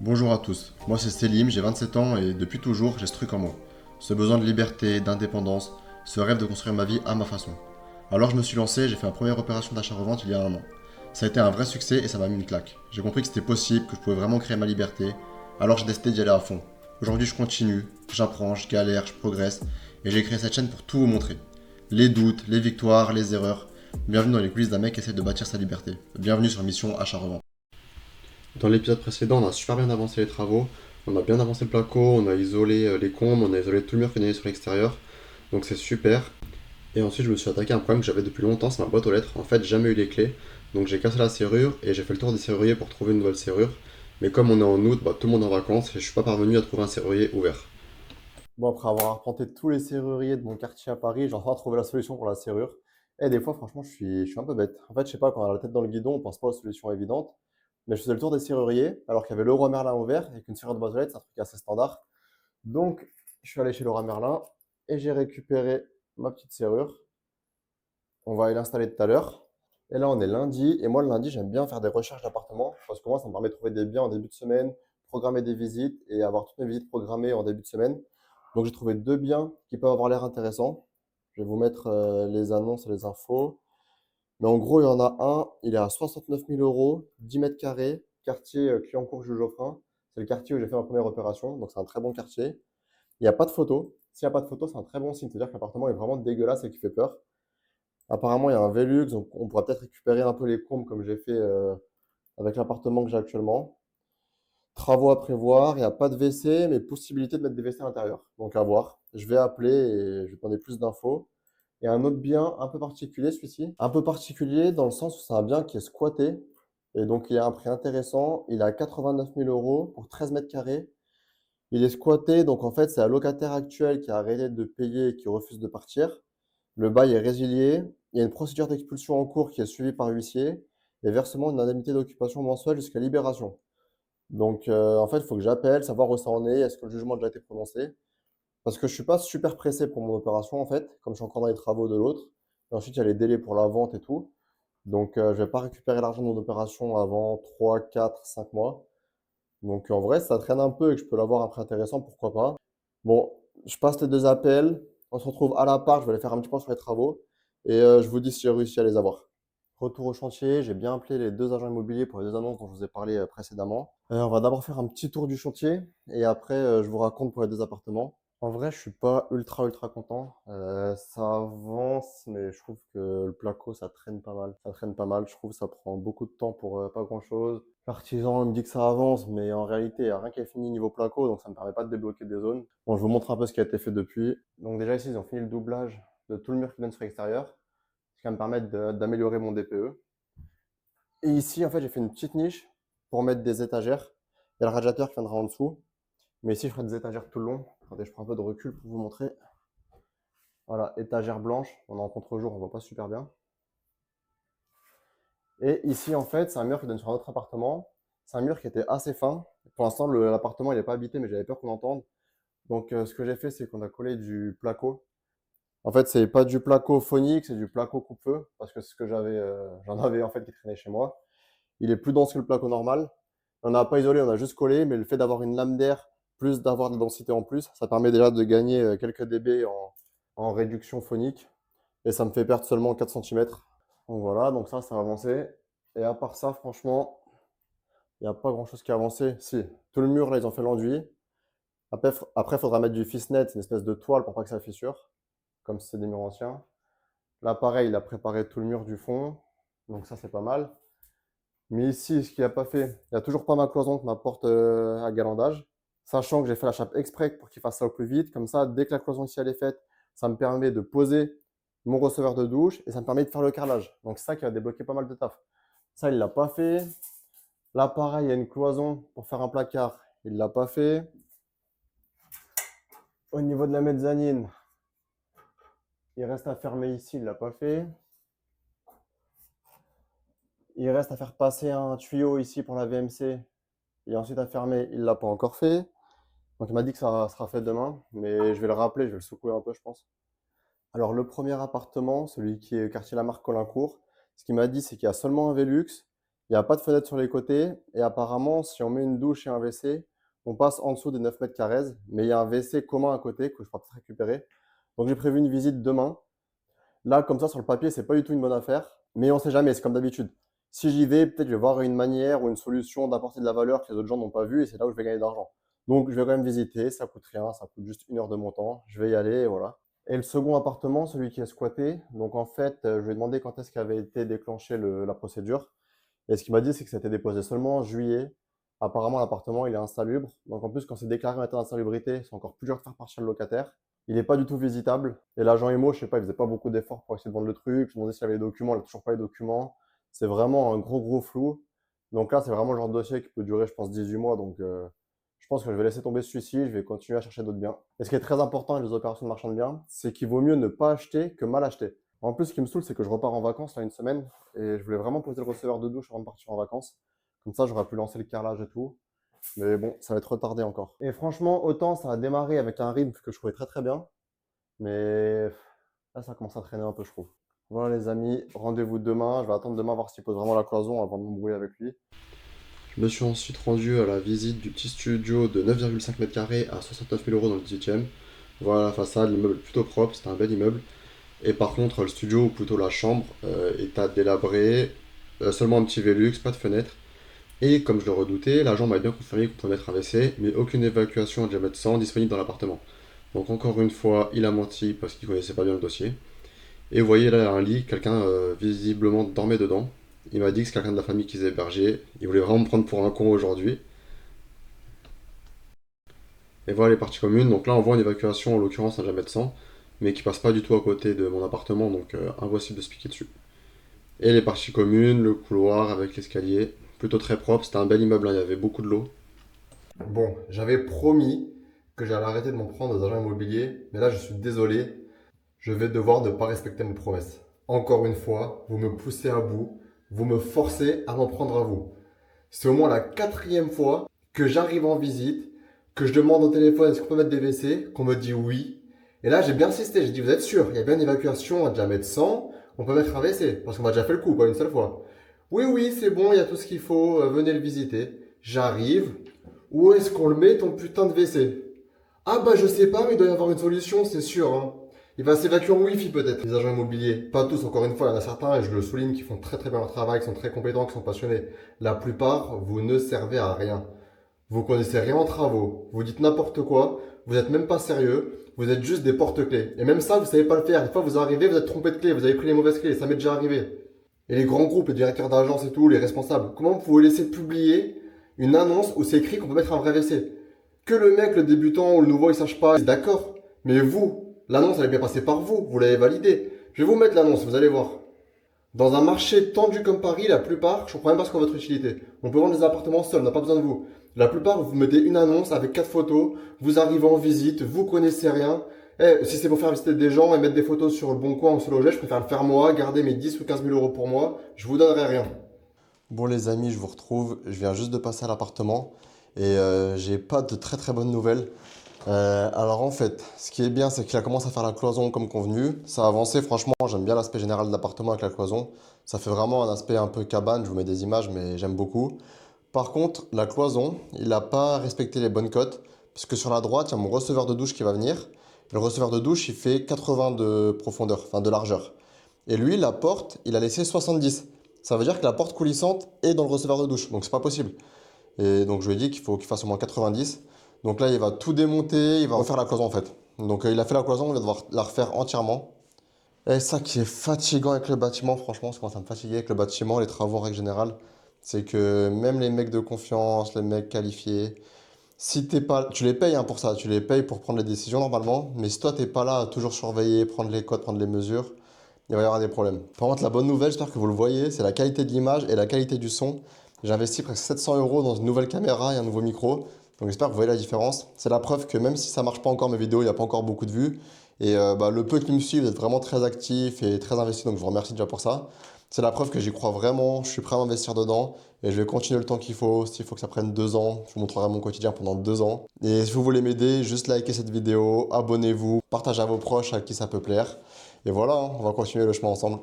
Bonjour à tous, moi c'est Selim, j'ai 27 ans et depuis toujours j'ai ce truc en moi. Ce besoin de liberté, d'indépendance, ce rêve de construire ma vie à ma façon. Alors je me suis lancé, j'ai fait ma première opération d'achat-revente il y a un an. Ça a été un vrai succès et ça m'a mis une claque. J'ai compris que c'était possible, que je pouvais vraiment créer ma liberté, alors j'ai décidé d'y aller à fond. Aujourd'hui je continue, j'apprends, je galère, je progresse et j'ai créé cette chaîne pour tout vous montrer. Les doutes, les victoires, les erreurs. Bienvenue dans les coulisses d'un mec qui essaie de bâtir sa liberté. Bienvenue sur Mission Achat-Revente. Dans l'épisode précédent, on a super bien avancé les travaux, on a bien avancé le placo, on a isolé les combles, on a isolé tout le mur qu'on avait sur l'extérieur, donc c'est super. Et ensuite, je me suis attaqué à un problème que j'avais depuis longtemps, c'est ma boîte aux lettres. En fait, j'ai jamais eu les clés, donc j'ai cassé la serrure et j'ai fait le tour des serruriers pour trouver une nouvelle serrure. Mais comme on est en août, tout le monde est en vacances et je suis pas parvenu à trouver un serrurier ouvert. Bon, après avoir arpenté tous les serruriers de mon quartier à Paris, j'ai enfin trouvé la solution pour la serrure. Et des fois, franchement, je suis un peu bête. En fait, je sais pas, quand on a la tête dans le guidon, on pense pas aux solutions évidentes. Mais je faisais le tour des serruriers, alors qu'il y avait Leroy Merlin ouvert, et qu'une serrure de boîte aux lettres, c'est un truc assez standard. Donc, je suis allé chez Leroy Merlin, et j'ai récupéré ma petite serrure. On va aller l'installer tout à l'heure. Et là, on est lundi, et moi, le lundi, j'aime bien faire des recherches d'appartements, parce que moi, ça me permet de trouver des biens en début de semaine, programmer des visites, et avoir toutes mes visites programmées en début de semaine. Donc j'ai trouvé deux biens qui peuvent avoir l'air intéressants. Je vais vous mettre les annonces et les infos. Mais en gros, il y en a un, il est à 69 000 euros, 10 mètres carrés, quartier Clignancourt-Jules Geoffrin. C'est le quartier où j'ai fait ma première opération, donc c'est un très bon quartier. Il n'y a pas de photo. S'il n'y a pas de photo, c'est un très bon signe, c'est-à-dire que l'appartement est vraiment dégueulasse et qui fait peur. Apparemment, il y a un Velux, donc on pourra peut-être récupérer un peu les combles comme j'ai fait avec l'appartement que j'ai actuellement. Travaux à prévoir, il n'y a pas de WC, mais possibilité de mettre des WC à l'intérieur. Donc à voir. Je vais appeler et je vais demander plus d'infos. Et un autre bien un peu particulier, celui-ci. Un peu particulier dans le sens où c'est un bien qui est squatté. Et donc il a un prix intéressant. Il est à 89 000 euros pour 13 mètres carrés. Il est squatté, donc en fait c'est un locataire actuel qui a arrêté de payer et qui refuse de partir. Le bail est résilié. Il y a une procédure d'expulsion en cours qui est suivie par huissier et versement d'une indemnité d'occupation mensuelle jusqu'à libération. Donc, en fait, il faut que j'appelle, savoir où ça en est, est-ce que le jugement a déjà été prononcé? Parce que je suis pas super pressé pour mon opération, en fait, comme je suis encore dans les travaux de l'autre. Et ensuite, il y a les délais pour la vente et tout. Donc, je vais pas récupérer l'argent de mon opération avant 3, 4, 5 mois. Donc, en vrai, si ça traîne un peu et que je peux l'avoir un prix intéressant, pourquoi pas. Bon, je passe les deux appels. On se retrouve à l'appart, je vais aller faire un petit point sur les travaux. Et je vous dis si j'ai réussi à les avoir. Retour au chantier, j'ai bien appelé les deux agents immobiliers pour les deux annonces dont je vous ai parlé précédemment. On va d'abord faire un petit tour du chantier et après je vous raconte pour les deux appartements. En vrai, je suis pas ultra content. Ça avance, mais je trouve que le placo ça traîne pas mal. Ça traîne pas mal. Je trouve que ça prend beaucoup de temps pour pas grand-chose. L'artisan il me dit que ça avance, mais en réalité, il n'y a rien qui est fini niveau placo, donc ça me permet pas de débloquer des zones. Bon, je vous montre un peu ce qui a été fait depuis. Donc déjà ici, ils ont fini le doublage de tout le mur qui donne sur l'extérieur, ce qui va me permettre d'améliorer mon DPE. Et ici, en fait, j'ai fait une petite niche pour mettre des étagères. Il y a le radiateur qui viendra en dessous. Mais ici, je ferai des étagères tout le long. Attendez, je prends un peu de recul pour vous montrer. Voilà, étagère blanche. On est en contre-jour, on voit pas super bien. Et ici, en fait, c'est un mur qui donne sur un autre appartement. C'est un mur qui était assez fin. Pour l'instant, l'appartement, il n'est pas habité, mais j'avais peur qu'on entende. Donc, ce que j'ai fait, c'est qu'on a collé du placo. En fait, c'est pas du placo phonique, c'est du placo coupe-feu. Parce que c'est ce que j'en avais en fait qui traînait chez moi. Il est plus dense que le placo normal. On n'a pas isolé, on a juste collé, mais le fait d'avoir une lame d'air, plus d'avoir de la densité en plus, ça permet déjà de gagner quelques dB en réduction phonique. Et ça me fait perdre seulement 4 centimètres. Donc voilà, donc ça a avancé. Et à part ça, franchement, il n'y a pas grand-chose qui a avancé. Si, tout le mur, là, ils ont fait l'enduit. Après, il faudra mettre du Fisnet, une espèce de toile pour pas que ça fissure, comme si c'est des murs anciens. Là, pareil, il a préparé tout le mur du fond. Donc ça, c'est pas mal. Mais ici, ce qu'il n'a pas fait, il n'y a toujours pas ma cloison que ma porte à galandage. Sachant que j'ai fait la chape exprès pour qu'il fasse ça au plus vite. Comme ça, dès que la cloison ici elle est faite, ça me permet de poser mon receveur de douche et ça me permet de faire le carrelage. Donc c'est ça qui va débloquer pas mal de taf. Ça, il l'a pas fait. Là, pareil, il y a une cloison pour faire un placard. Il l'a pas fait. Au niveau de la mezzanine, il reste à fermer ici, il l'a pas fait. Il reste à faire passer un tuyau ici pour la VMC et ensuite à fermer, il l'a pas encore fait. Donc il m'a dit que ça sera fait demain, mais je vais le rappeler, je vais le secouer un peu, je pense. Alors le premier appartement, celui qui est quartier Lamarck Colincourt, ce qu'il m'a dit, c'est qu'il y a seulement un Velux Il n'y a pas de fenêtre sur les côtés. Et apparemment, si on met une douche et un WC, on passe en dessous des 9 mètres carrés. Mais il y a un WC commun à côté que je pourrais peut-être récupérer. Donc j'ai prévu une visite demain. Là, comme ça, sur le papier, c'est pas du tout une bonne affaire. Mais on sait jamais, c'est comme d'habitude. Si j'y vais, peut-être je vais voir une manière ou une solution d'apporter de la valeur que les autres gens n'ont pas vu et c'est là où je vais gagner de l'argent. Donc je vais quand même visiter, ça coûte rien, ça coûte juste 1 heure de mon temps. Je vais y aller et voilà. Et le second appartement, celui qui est squatté, donc en fait, je lui ai demandé quand est-ce qu'avait été déclenchée la procédure. Et ce qu'il m'a dit, c'est que ça a été déposé seulement en juillet. Apparemment, l'appartement, il est insalubre. Donc en plus, quand c'est déclaré en état d'insalubrité, c'est encore plus dur de faire partir le locataire. Il n'est pas du tout visitable. Et l'agent IMO, je sais pas, il faisait pas beaucoup d'efforts pour essayer de vendre le truc. Je me demandais s'il avait les documents, il n'a toujours pas les documents. C'est vraiment un gros flou. Donc là, c'est vraiment le genre de dossier qui peut durer, je pense, 18 mois. Donc je pense que je vais laisser tomber celui-ci. Je vais continuer à chercher d'autres biens. Et ce qui est très important avec les opérations de marchand de biens, c'est qu'il vaut mieux ne pas acheter que mal acheter. En plus, ce qui me saoule, c'est que je repars en vacances là une semaine. Et je voulais vraiment poser le receveur de douche avant de partir en vacances. Comme ça, j'aurais pu lancer le carrelage et tout. Mais bon, ça va être retardé encore. Et franchement, autant ça a démarré avec un rythme que je trouvais très bien. Mais là, ça commence à traîner un peu, je trouve. Voilà, les amis, rendez-vous demain. Je vais attendre demain voir s'il pose vraiment la cloison avant de m'embrouiller avec lui. Je me suis ensuite rendu à la visite du petit studio de 9,5 mètres carrés à 69 000 € dans le 18e. Voilà la façade, l'immeuble est plutôt propre, c'est un bel immeuble. Et par contre, le studio, ou plutôt la chambre, est à délabrer. Seulement un petit Velux, pas de fenêtre. Et comme je le redoutais, l'agent m'a bien confirmé qu'on pouvait mettre un WC, mais aucune évacuation à diamètre 100 disponible dans l'appartement. Donc encore une fois, il a menti parce qu'il connaissait pas bien le dossier. Et vous voyez là un lit, quelqu'un visiblement dormait dedans. Il m'a dit que c'est quelqu'un de la famille qui s'est hébergé. Il voulait vraiment me prendre pour un con aujourd'hui. Et voilà les parties communes. Donc là on voit une évacuation en l'occurrence à diamètre 100, mais qui passe pas du tout à côté de mon appartement, donc impossible de se piquer dessus. Et les parties communes, le couloir avec l'escalier, plutôt très propre. C'était un bel immeuble, hein, il y avait beaucoup de l'eau. Bon, j'avais promis que j'allais arrêter de m'en prendre aux agents immobiliers, mais là je suis désolé, je vais devoir ne pas respecter mes promesses. Encore une fois, vous me poussez à bout, vous me forcez à m'en prendre à vous. C'est au moins la quatrième fois que j'arrive en visite, que je demande au téléphone est-ce qu'on peut mettre des WC, qu'on me dit oui. Et là j'ai bien insisté, j'ai dit vous êtes sûr, il y a bien une évacuation à diamètre 100, on peut mettre un WC, parce qu'on m'a déjà fait le coup, pas une seule fois. Oui, c'est bon, il y a tout ce qu'il faut, venez le visiter. J'arrive, où est-ce qu'on le met ton putain de WC? Ah bah je sais pas, mais il doit y avoir une solution, c'est sûr. Hein. Il va s'évacuer en Wi-Fi peut-être. Les agents immobiliers, pas tous, encore une fois, il y en a certains, et je le souligne, qui font très bien leur travail, qui sont très compétents, qui sont passionnés. La plupart, vous ne servez à rien. Vous connaissez rien en travaux, vous dites n'importe quoi, vous n'êtes même pas sérieux, vous êtes juste des porte-clés. Et même ça, vous savez pas le faire. Des fois, vous arrivez, vous êtes trompé de clé, vous avez pris les mauvaises clés, ça m'est déjà arrivé. Et les grands groupes, les directeurs d'agence et tout, les responsables, comment vous pouvez laisser publier une annonce où c'est écrit qu'on peut mettre un vrai WC? Que le mec, le débutant ou le nouveau, il sache pas, c'est d'accord. Mais vous, l'annonce, elle est bien passée par vous, vous l'avez validée. Je vais vous mettre l'annonce, vous allez voir. Dans un marché tendu comme Paris, la plupart, je comprends même pas ce qu'est votre utilité. On peut vendre des appartements seuls, on n'a pas besoin de vous. La plupart, vous mettez une annonce avec 4 photos, vous arrivez en visite, vous connaissez rien. Eh, si c'est pour faire visiter des gens et mettre des photos sur le bon coin ou sur le loger, je préfère le faire moi, garder mes 10 ou 15 000 € pour moi, je vous donnerai rien. Bon les amis, je vous retrouve, je viens juste de passer à l'appartement et j'ai pas de très bonnes nouvelles. Alors en fait, ce qui est bien, c'est qu'il a commencé à faire la cloison comme convenu. Ça a avancé, franchement, j'aime bien l'aspect général de l'appartement avec la cloison. Ça fait vraiment un aspect un peu cabane, je vous mets des images, mais j'aime beaucoup. Par contre, la cloison, il n'a pas respecté les bonnes cotes, puisque sur la droite, il y a mon receveur de douche qui va venir. Le receveur de douche, il fait 80 de profondeur, enfin de largeur. Et lui, la porte, il a laissé 70. Ça veut dire que la porte coulissante est dans le receveur de douche, donc c'est pas possible. Et donc je lui ai dit qu'il faut qu'il fasse au moins 90. Donc là, il va tout démonter, il va refaire la cloison en fait. Donc il a fait la cloison, il va devoir la refaire entièrement. Et ça qui est fatigant avec le bâtiment, franchement, ça commence à me fatiguer avec le bâtiment, les travaux en règle générale, c'est que même les mecs de confiance, les mecs qualifiés, si t'es pas, tu les payes hein, pour ça, tu les payes pour prendre les décisions normalement, mais si toi t'es pas là à toujours surveiller, prendre les codes, prendre les mesures, il va y avoir des problèmes. Par contre, la bonne nouvelle, j'espère que vous le voyez, c'est la qualité de l'image et la qualité du son. J'ai investi presque 700 € dans une nouvelle caméra et un nouveau micro. Donc j'espère que vous voyez la différence. C'est la preuve que même si ça marche pas encore mes vidéos, il n'y a pas encore beaucoup de vues. Et le peu qui me suivent, vous êtes vraiment très actifs et très investis, donc je vous remercie déjà pour ça. C'est la preuve que j'y crois vraiment, je suis prêt à investir dedans et je vais continuer le temps qu'il faut. S'il faut que ça prenne 2 ans, je vous montrerai mon quotidien pendant 2 ans. Et si vous voulez m'aider, juste likez cette vidéo, abonnez-vous, partagez à vos proches à qui ça peut plaire. Et voilà, hein, on va continuer le chemin ensemble.